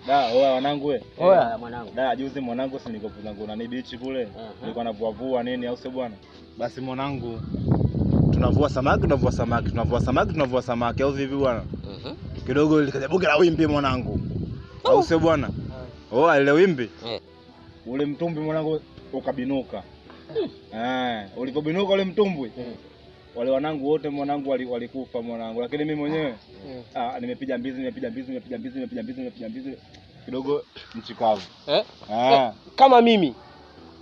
Oya wanangu we. Oya mwanangu. Juzi mwanangu si niko zangu na beach kule. Nilikuwa navua nini au sio bwana? Basi mwanangu tunavua samaki au vipi bwana? Kidogo likaja bunge la wimbi mwanangu. Au sio bwana? Ile wimbi. Ule mtumbi mwanangu ukabinuka. Ulipobinuka ule mtumbwi. Wale wanangu wote mwanangu walikufa mwanangu, lakini mimi mwenyewe nimepiga mbizi kidogo mchikavu. Kama mimi.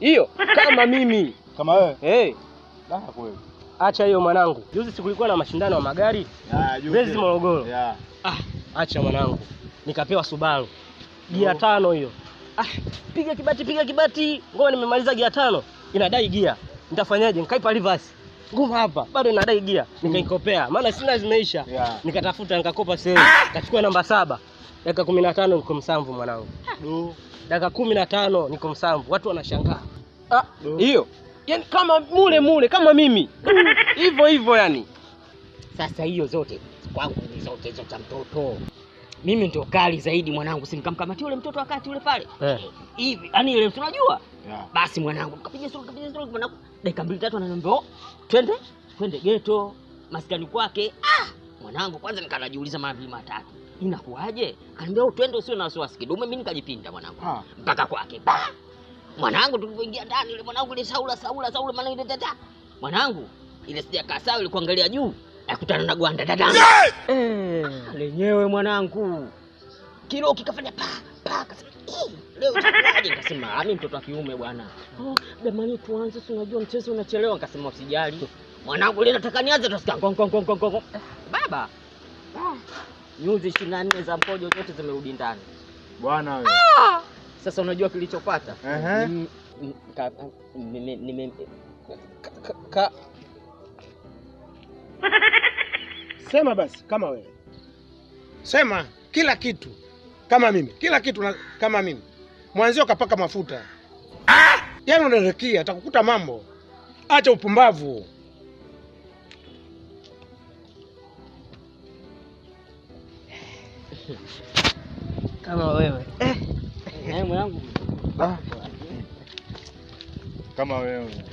Hiyo kama mimi. Kama wewe? Kweli. Acha hiyo mwanangu. Juzi sikulikuwa na mashindano ya magari? Juzi Morogoro. Acha mwanangu. Nikapewa Subaru. Gia 5 hiyo. Piga kibati. Ngoja nimemaliza gia 5. Inadai gia. Nitafanyaje? Nikaipa reverse. Ngoma hapa bado inadai gia. Nikaikopea. Maana sina zimeisha. Nikatafuta nikakopa sehemu. Nikachukua namba 7. Dakika 15 niko Msamvu mwanangu. Dakika 15 niko Msamvu. Watu wanashangaa. Hiyo. Yaani kama mule kama mimi. Hivyo yani. Sasa hiyo zote kwangu ni zote hizo za mtoto. Mimi ndio kali zaidi mwanangu, si nikamkamatia yule mtoto wakati yule pale. Hivi, yani ile tunajua. Basi mwanangu, kapiga sura mwanangu. Dakika 2-3 ananiambia, "Twende ghetto, maskani kwake." Mwanangu kwanza nikanajiuliza mara 2-3. Inakuaje? Kaniambia, "Twende usio na wasiwasi kidume." Mimi nikajipinda mwanangu. Mpaka kwake. Mwanangu tulipoingia ndani yule mwanangu ile saula maana ile tata. Mwanangu ile sijakaa sawa ile kuangalia juu. Akutana na gwanda dadangu. Lenyewe mwanangu. Kilo kikafanya kasema, leo itakuwaje? Nikasema, mimi mtoto wa kiume bwana. Jamani tuanze, si unajua mchezo unachelewa. Nikasema usijali. Mwanangu leo nataka nianze tusikia kong. Baba. Nyuzi 24 za mpojo zote zimerudi ndani. Bwana wewe. Sasa unajua kilichopata? Sema basi kama wewe. Sema kila kitu kama mimi. Kila kitu kama mimi. Mwanzio kapaka mafuta. Yaani unarekia atakukuta mambo. Acha upumbavu. Kama wewe. Mwanangu. Kama wewe.